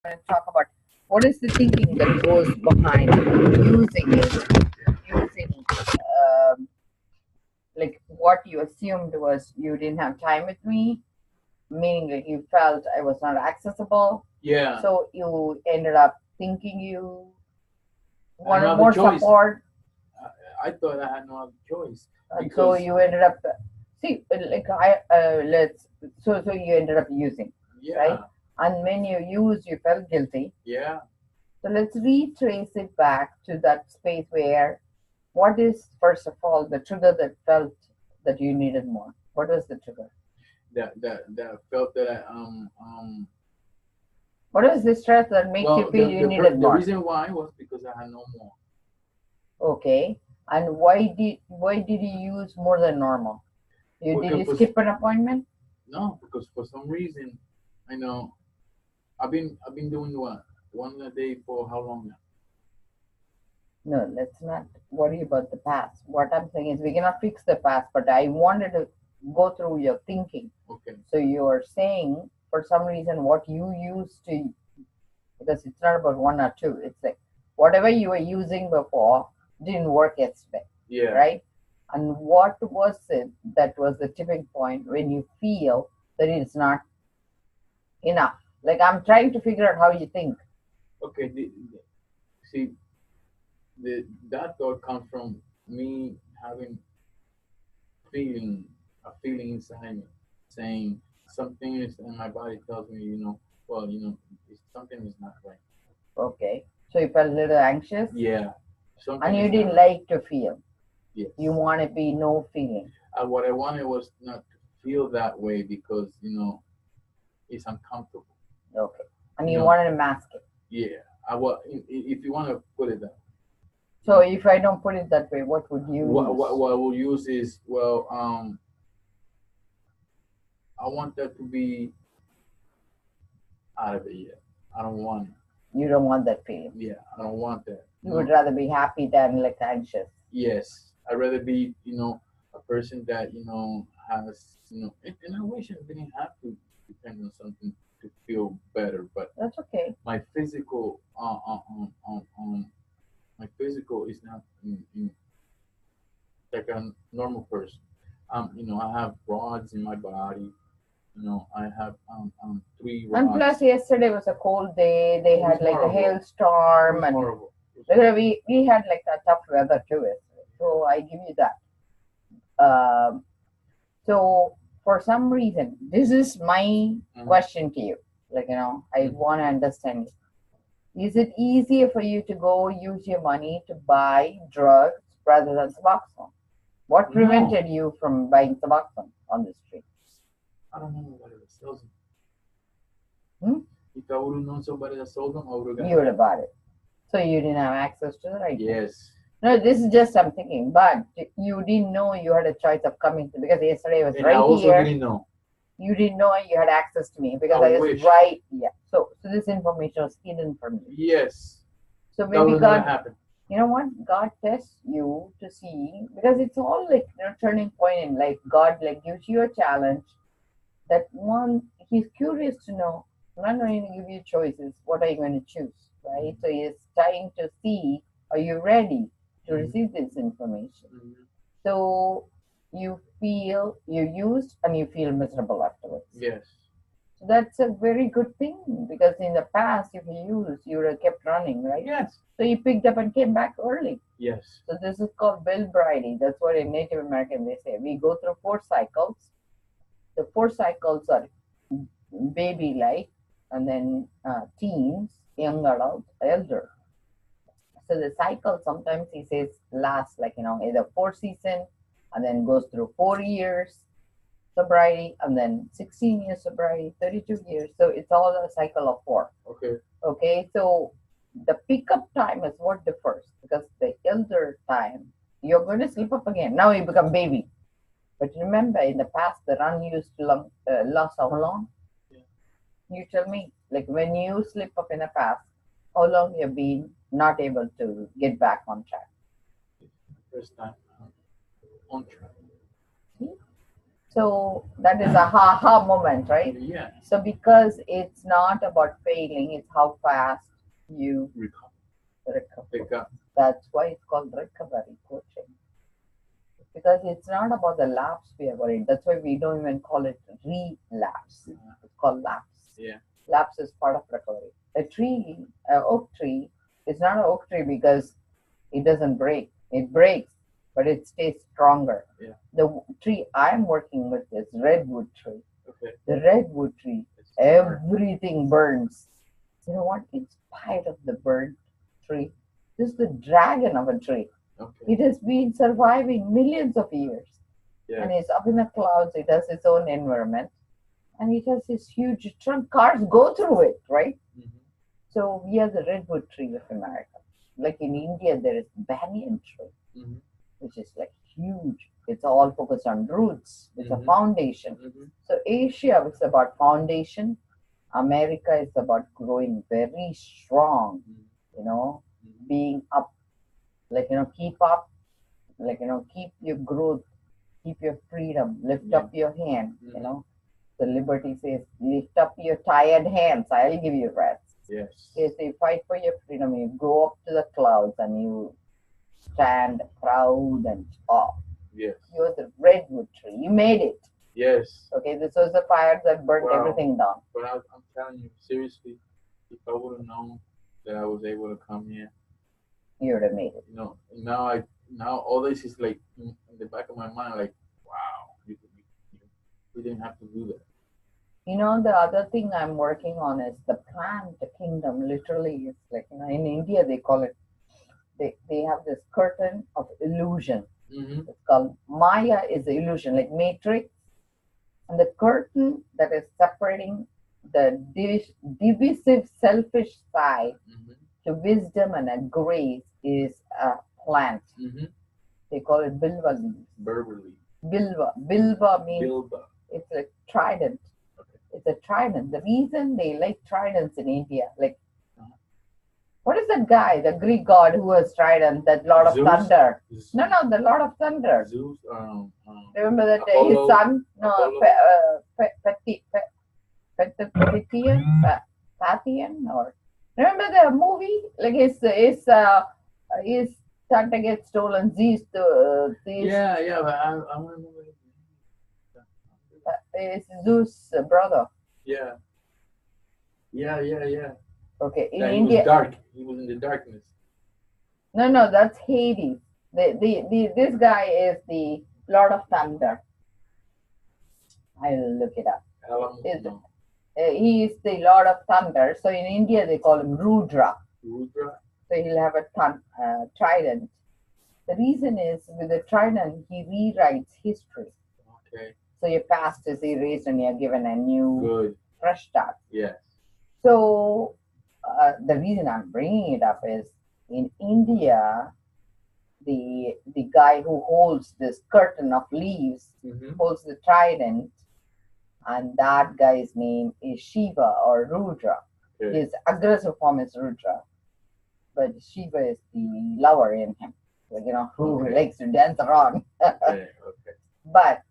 going to talk about what is the thinking that goes behind using it, using like what you assumed was you didn't have time with me, meaning that you felt I was not accessible. Yeah. So you ended up thinking you wanted Another more choice. support. I thought I had no other choice. And so you ended up so you ended up using, Yeah. right? And when you used, you felt guilty. Yeah. So let's retrace it back to that space where, what is, first of all, the trigger that felt that you needed more? What was the trigger? That felt that What is the stress that makes you feel you needed more? The reason why was because I had no more. Okay. And why did you use more than normal? Did you skip an appointment? No, because for some reason, I know I've been doing one a day for how long now? No, let's not worry about the past. What I'm saying is we cannot fix the past, but I wanted to go through your thinking. Okay. So you are saying for some reason what you used to, because it's not about one or two, it's like whatever you were using before didn't work yesterday. Yeah. Right? And what was it that was the tipping point when you feel that it's not enough? Like, I'm trying to figure out how you think. Okay. That thought comes from me having a feeling inside me saying something is, and my body tells me, something is not right. Okay. So you felt a little anxious? Yeah. And you didn't like to feel? Yes. You want to be no feeling? What I wanted was not to feel that way because, it's uncomfortable. Okay. And you wanted to mask it? Yeah. If you want to put it that way. So if I don't put it that way, what would you use? What I will use is, I want that to be out of it yet. I don't want it. You don't want that feeling? Yeah, I don't want that. You would rather be happy than like anxious? Yes. I'd rather be, a person that, has, and I wish I didn't have to depend on something to feel better, but that's okay. My physical, my physical is not like a normal person. I have rods in my body. I have 3 rods. And plus, yesterday was a cold day. They had like a hailstorm, and horrible. We had like a tough weather too. So I give you that. So for some reason, this is my question to you. Like, I want to understand. Is it easier for you to go use your money to buy drugs rather than Suboxone? What prevented you from buying Suboxone on the street? I don't know nobody that sells them. If I would have known somebody that sold them, I would have got it. You would have bought it. So you didn't have access to it, right? Yes. No, this is just I'm thinking, but you didn't know you had a choice of coming to, because yesterday was right here. I also didn't know. You didn't know you had access to me because I was right. Yeah. So this information was hidden from you. Yes. So maybe God, you know what? God tests you to see, because it's all like turning point in life. God like gives you a challenge. That one, He's curious to know. I'm not going to give you choices. What are you going to choose? Right? So He's trying to see, are you ready to receive this information? So you feel you used and you feel miserable afterwards. Yes. So that's a very good thing, because in the past, if you used, you would have kept running, right? Yes. So you picked up and came back early. Yes. So this is called Bill Bridie. That's what in Native American they say. We go through 4 cycles. The 4 cycles are baby life, and then teens, young adult, elder. So the cycle sometimes he says lasts like either 4 seasons, and then goes through 4 years sobriety, and then 16 years sobriety, 32 years. So it's all a cycle of 4. Okay. So the pickup time is what differs, because the elder time, you're going to slip up again. Now you become baby. But remember, in the past, the unused loss how long? Yeah. You tell me. Like when you slip up in the past, how long you've been not able to get back on track? First time on track. See? So that is a ha-ha moment, right? Yeah. So because it's not about failing, it's how fast you recover. That's why it's called recovery coaching. Because it's not about the lapse we are worried. That's why we don't even call it relapse. It's called lapse. Yeah. Lapse is part of recovery. An oak tree, is not an oak tree because it doesn't break. It breaks, but it stays stronger. Yeah. The tree I'm working with is redwood tree. Okay. The redwood tree, everything burns. You know what? In spite of the burnt tree, this is the dragon of a tree. Okay. It has been surviving millions of years. Yes. And it's up in the clouds. It has its own environment. And it has this huge trunk. Cars go through it, right? Mm-hmm. So we are the redwood tree of America. Like in India, there is banyan tree, mm-hmm. which is like huge. It's all focused on roots. It's mm-hmm. a foundation. Mm-hmm. So Asia is about foundation. America is about growing very strong, mm-hmm. Mm-hmm. Being up, keep up, keep your growth, keep your freedom, lift up your hand, mm-hmm. The liberty says, lift up your tired hands, I'll give you rest. Yes. Okay, so you fight for your freedom, you go up to the clouds and you stand proud and tall. Yes. You're the redwood tree. You made it. Yes. Okay, this was the fire that burnt everything down. But I'm telling you, seriously, if I would have known that I was able to come here, you would have made it. Now all this is like in the back of my mind, like, wow, we didn't have to do that. The other thing I'm working on is the plant kingdom. Literally, it's like, in India, they call it, they have this curtain of illusion. Mm-hmm. It's called Maya is the illusion, like Matrix. And the curtain that is separating the divisive, selfish side mm-hmm. to wisdom and a grace is a plant. Mm-hmm. They call it bilva leaves. Bilva means Bilva. It's like trident. Okay. It's a trident. The reason they like tridents in India, like, what is that guy, the Greek god who has trident, that Lord of Zeus? Thunder? No, the Lord of Thunder. Zeus. Remember that Apollo, his son, Pathian, or remember the movie? Like his Santa gets stolen. Zeus, yeah, but I remember. It's Zeus' brother. Yeah. Okay, in India. India. He was dark. He was in the darkness. No, that's Hades. This guy is the Lord of Thunder. I'll look it up. He is the Lord of Thunder. So in India they call him Rudra. Rudra. So he'll have a trident. The reason is with the trident he rewrites history. Okay. So your past is erased and you're given a new, fresh start. Yes. So the reason I'm bringing it up is in India, the guy who holds this curtain of leaves mm-hmm. holds the trident, and that guy's name is Shiva or Rudra. Okay. His aggressive form is Rudra, but Shiva is the lover in him, who likes to dance around. Okay. But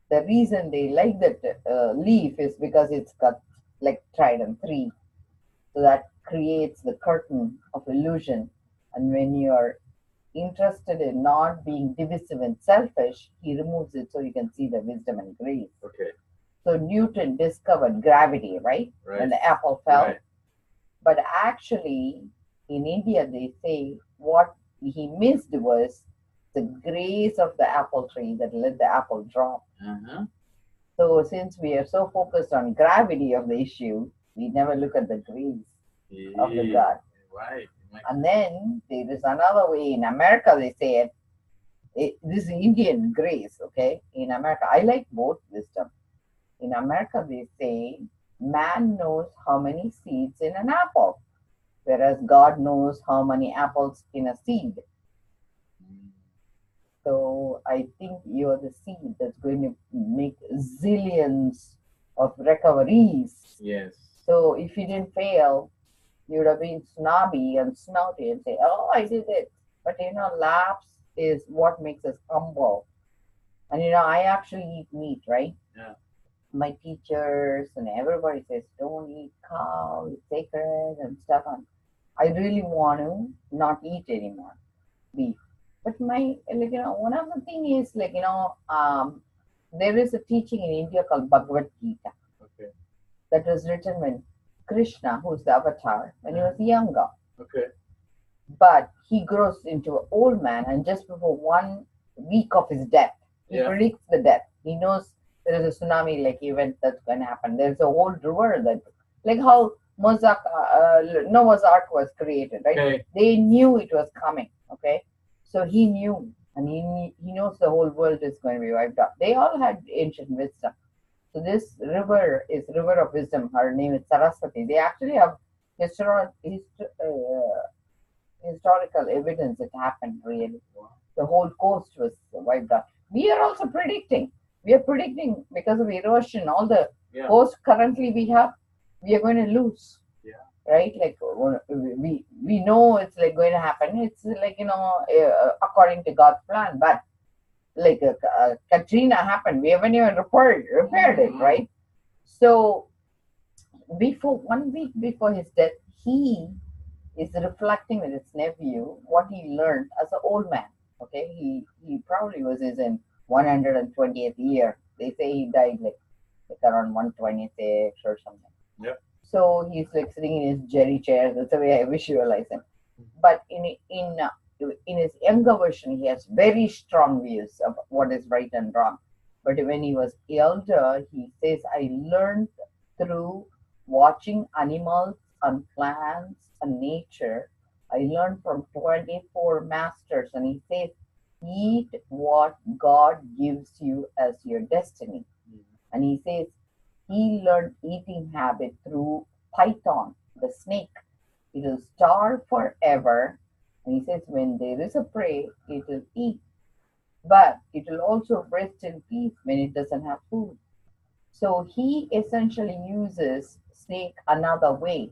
the reason they like that leaf is because it's got like trident 3. So that creates the curtain of illusion. And when you're interested in not being divisive and selfish, he removes it so you can see the wisdom and grace. Okay. So Newton discovered gravity, right? When the apple fell. Right. But actually, in India, they say what he missed was the grace of the apple tree that let the apple drop. Uh-huh. So since we are so focused on gravity of the issue, we never look at the grace of the God. Right. And then there is another way in America, they say this is Indian grace, okay? In America, I like both wisdom. In America, they say man knows how many seeds in an apple, whereas God knows how many apples in a seed. So I think you're the seed that's going to make zillions of recoveries. Yes. So if you didn't fail, you would have been snobby and snouty and say, oh, I did it. But lapse is what makes us humble. And I actually eat meat, right? Yeah. My teachers and everybody says, don't eat cow, it's sacred and stuff. And I really want to not eat anymore beef. But one of the thing is there is a teaching in India called Bhagavad Gita Okay. that was written when Krishna, who's the avatar, when he was younger. Okay. But he grows into an old man, and just before 1 week of his death, he predicts the death. He knows there is a tsunami like event that's going to happen. There's a whole river that, like how Noah's Ark was created, right? Okay. They knew it was coming. Okay, so he knew, and he knows the whole world is going to be wiped out. They all had ancient wisdom. So this river is river of wisdom. Her name is Saraswati. They actually have historical evidence it happened really. The whole coast was wiped out. We are also predicting. We are predicting because of erosion, all the coast currently we are going to lose. Yeah. Right? Like we know it's like going to happen. It's like according to God's plan. But like Katrina happened, we haven't even repaired it, right? So before 1 week before his death, he is reflecting with his nephew what he learned as an old man. Okay, he probably was in 120th year. They say he died like around 126 or something. Yep. So he's like sitting in his jerry chair. That's the way I visualize him. But in his younger version, he has very strong views of what is right and wrong. But when he was elder, he says, I learned through watching animals and plants and nature. I learned from 24 masters. And he says, eat what God gives you as your destiny. And he says, he learned eating habit through python, the snake. It will starve forever. And he says, when there is a prey, it will eat. But it will also rest in peace when it doesn't have food. So he essentially uses snake another way.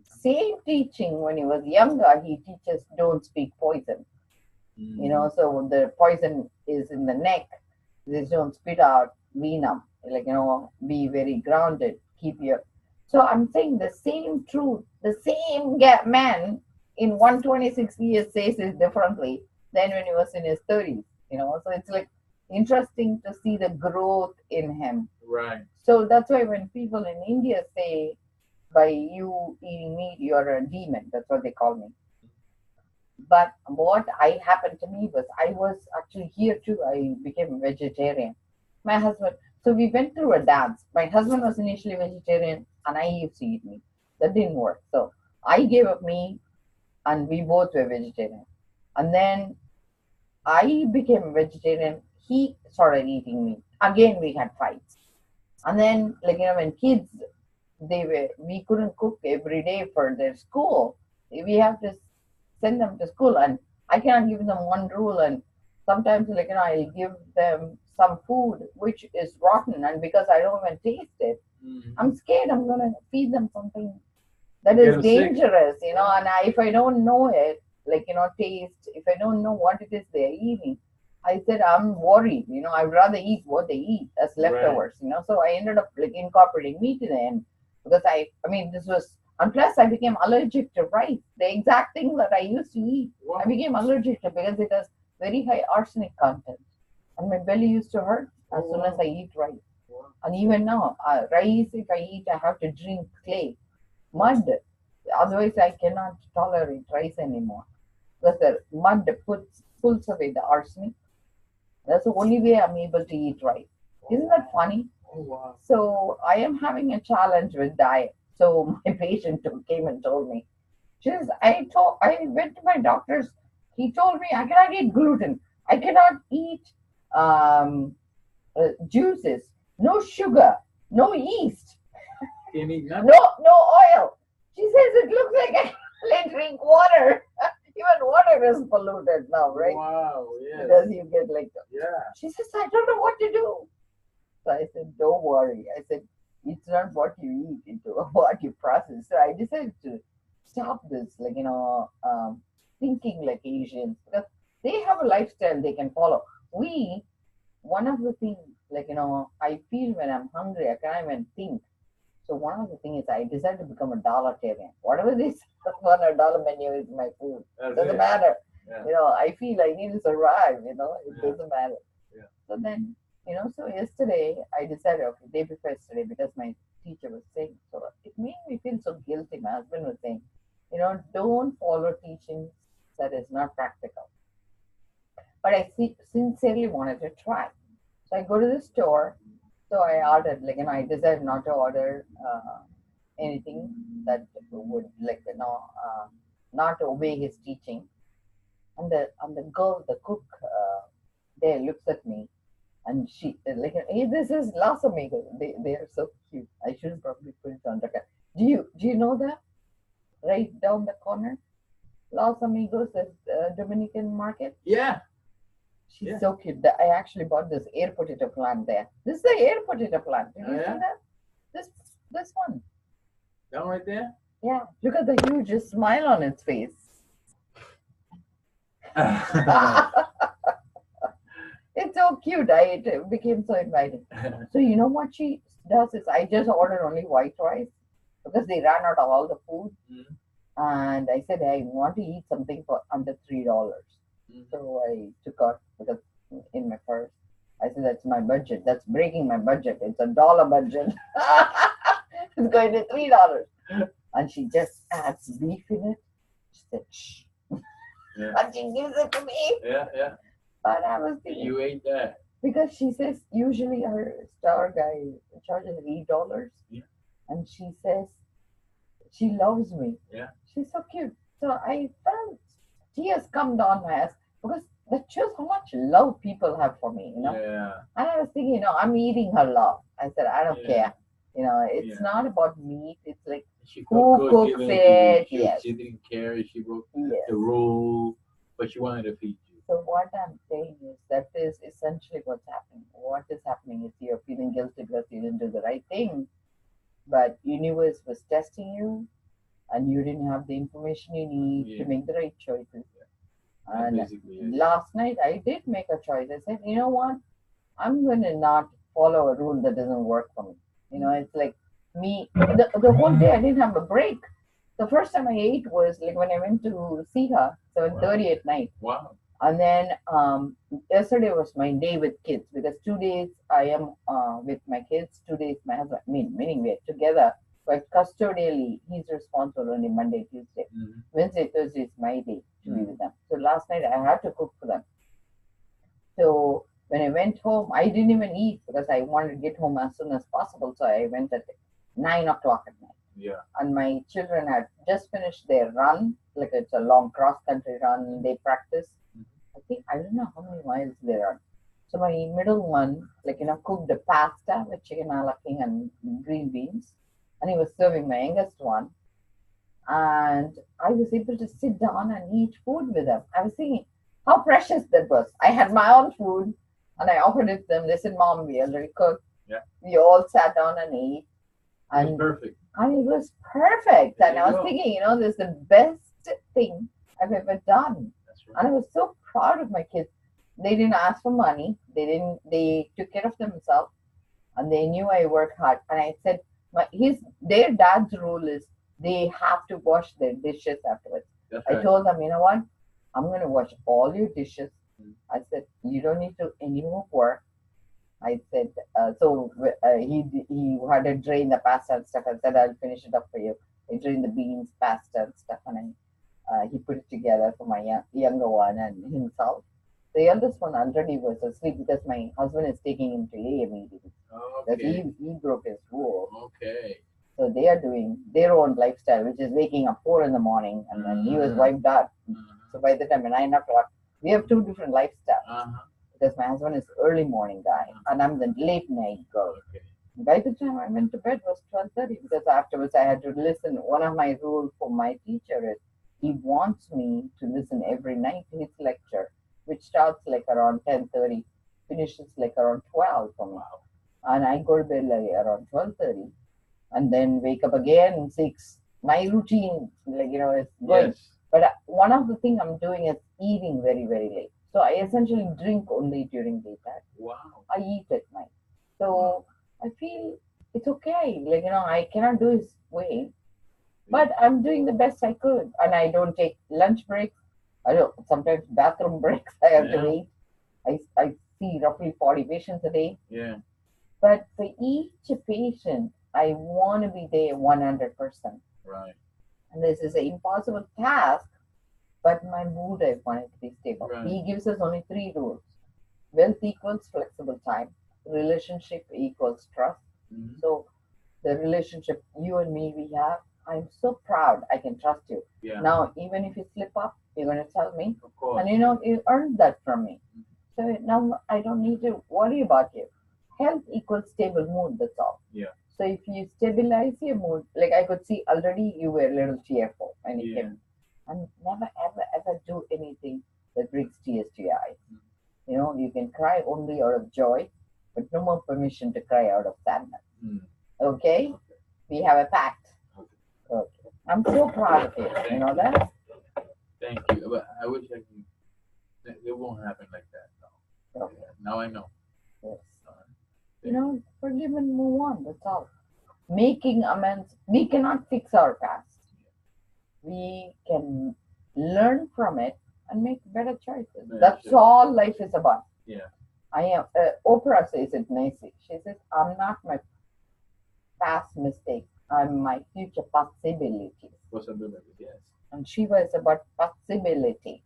Same teaching when he was younger, he teaches don't speak poison. So the poison is in the neck. They don't spit out venom. Be very grounded. Keep your. So I'm saying the same truth, the same man in 126 years says it differently than when he was in his 30s. So it's like interesting to see the growth in him. Right. So that's why when people in India say, by you eating meat, you're a demon. That's what they call me. But what happened to me was I was actually here too. I became a vegetarian. My husband, so we went through a dance. My husband was initially vegetarian and I used to eat meat. That didn't work. So I gave up meat and we both were vegetarian. And then I became a vegetarian. He started eating meat. Again, we had fights. And then, when kids, we couldn't cook every day for their school. We have to send them to school, and I cannot give them one rule. And sometimes, I'll give them some food which is rotten, and because I don't even taste it, I'm scared I'm gonna feed them something that is dangerous, and if I don't know it, taste, if I don't know what it is they're eating, I said I'm worried, I'd rather eat what they eat as leftovers, So I ended up incorporating meat in the end because this was, and plus I became allergic to rice, the exact thing that I used to eat. Wow. I became allergic to because it has very high arsenic content, and my belly used to hurt as soon as I eat rice. Wow. And even now, rice, if I eat, I have to drink clay, mud. Otherwise, I cannot tolerate rice anymore because the mud pulls away the arsenic. That's the only way I'm able to eat rice. Isn't that funny? Oh, wow. So I am having a challenge with diet. So my patient came and told me, she says, I went to my doctor's. He told me I cannot eat gluten. I cannot eat juices. No sugar. No yeast. Can eat nothing? No oil. She says it looks like I drink water. Even water is polluted now, right? Wow, yes. Because you get She says, I don't know what to do. So I said, don't worry. I said, it's not what you eat, it's what you process. So I decided to stop this, thinking like Asians, because they have a lifestyle they can follow. We one of the things, like, I feel when I'm hungry, I can't even think. So one of the things is I decided to become a dollaritarian. Whatever this $1 menu is my food. Doesn't matter. Yeah. I feel I need to survive, it Yeah. doesn't matter. Yeah. So then, so yesterday I decided, okay, day before yesterday, because my teacher was saying, so it made me feel so guilty. My husband was saying, don't follow teachings that is not practical. But I sincerely wanted to try. So I go to the store. So I ordered, I decided not to order anything that would, not obey his teaching. And the girl, the cook, there looks at me, and she hey, this is Los Amigos. They are so cute. I should probably put it on the card. Do you know that? Right down the corner, Los Amigos is Dominican market. Yeah. She's so cute. I actually bought this air potato plant there. This is the air potato plant. Did you see that? This one. That one right there? Yeah. Look at the huge smile on its face. It's so cute. It became so inviting. So you know what she does is I just ordered only white rice because they ran out of all the food. Mm-hmm. And I said, I want to eat something for under $3. Mm-hmm. So I took out, because in my purse, I said, that's my budget. That's breaking my budget. It's $1 budget. It's going to $3. And she just adds beef in it. She said, shh. Yeah. And she gives it to me. Yeah. But I was thinking, you ate that. Because she says usually her star guy charges $8. Yeah. And she says she loves me. Yeah. She's so cute. So I felt tears come down my eyes, because that shows how much love people have for me, Yeah. And I was thinking, I'm eating her love. I said, I don't care. It's not about meat. It's like who cooks it. Yes. She didn't care. She broke the rule, but she wanted to feed you. So what I'm saying is that is essentially what's happening. What is happening is you're feeling guilty because you didn't do the right thing, but universe was testing you, and you didn't have the information you need to make the right choices. And last night I did make a choice. I said, you know what? I'm going to not follow a rule that doesn't work for me. It's like me, the whole day I didn't have a break. The first time I ate was like when I went to see her, 7:30 at night. Wow. And then yesterday was my day with kids, because 2 days I am with my kids, 2 days my husband, meaning we're together, but custodially he's responsible only Monday, Tuesday. Mm-hmm. Wednesday, Thursday is my day to be with them. So last night I had to cook for them. So when I went home, I didn't even eat because I wanted to get home as soon as possible. So I went at 9 o'clock at night. Yeah. And my children had just finished their run, like it's a long cross-country run. They practice. I don't know how many miles they run. So my middle one, cooked the pasta with chicken a la king and green beans. And he was serving my youngest one. And I was able to sit down and eat food with them. I was thinking how precious that was. I had my own food and I offered it to them. They said, Mom, we already cooked. Yeah. We all sat down and ate. And it was perfect. And it was perfect. And I was thinking, this is the best thing I've ever done. That's right. And I was so proud of my kids. They didn't ask for money. They took care of themselves. And they knew I worked hard. And I said, their dad's rule is they have to wash their dishes afterwards. That's I told them, you know what? I'm going to wash all your dishes. I said, you don't need to do any more work. I said, he had to drain the pasta and stuff. I said, I'll finish it up for you. I drained the beans, pasta and stuff, and he put it together for my younger one and himself. The eldest one already was asleep because my husband is taking him to A immediately. Okay. He broke his rule. Okay. So they are doing their own lifestyle, which is waking up 4 a.m, and then he was wiped out. So by the time at 9 o'clock, we have two different lifestyles. Because my husband is early morning guy, and I'm the late night girl. Okay. By the time I went to bed, it was 12:30, because afterwards I had to listen. One of my rules for my teacher is he wants me to listen every night to his lecture, which starts like around 10:30, finishes like around 12 for me. Wow. And I go to bed like around 12:30, and then wake up again 6. My routine, is going. Yes. But one of the things I'm doing is eating very, very late. So I essentially drink only during daytime. Wow. I eat at night. So I feel it's okay. Like, I cannot do his way, but I'm doing the best I could. And I don't take lunch breaks. I don't, sometimes bathroom breaks I have to Yeah. wait. I see roughly 40 patients a day. Yeah. But for each patient, I want to be there 100%. Right. And this is an impossible task, but my mood, I want it to be stable. Right. He gives us only 3 rules. Wealth equals flexible time. Relationship equals trust. Mhm. So the relationship you and me we have, I'm so proud I can trust you. Yeah. Now, even if you slip up, you're going to tell me. Of course. And you earned that from me. So now I don't need to worry about you. Health equals stable mood, that's all. Yeah. So if you stabilize your mood, like I could see already you were a little tearful when you Yeah. came. And never, ever, ever do anything that brings tears to your eyes. You can cry only out of joy, but no more permission to cry out of sadness. Okay? We have a pact. Okay. I'm so proud of you. You know that? Thank you. But I wish I could. It won't happen like that. No. Okay. Now I know. Yes. Forgive and move on. That's all. Making amends. We cannot fix our past. We can learn from it and make better choices. Yeah, That's sure. all life is about. Yeah. I am. Oprah says it nicely. She says, "I'm not my past mistakes. I'm my future possibilities." Possibilities. Yes. And Shiva is about possibility.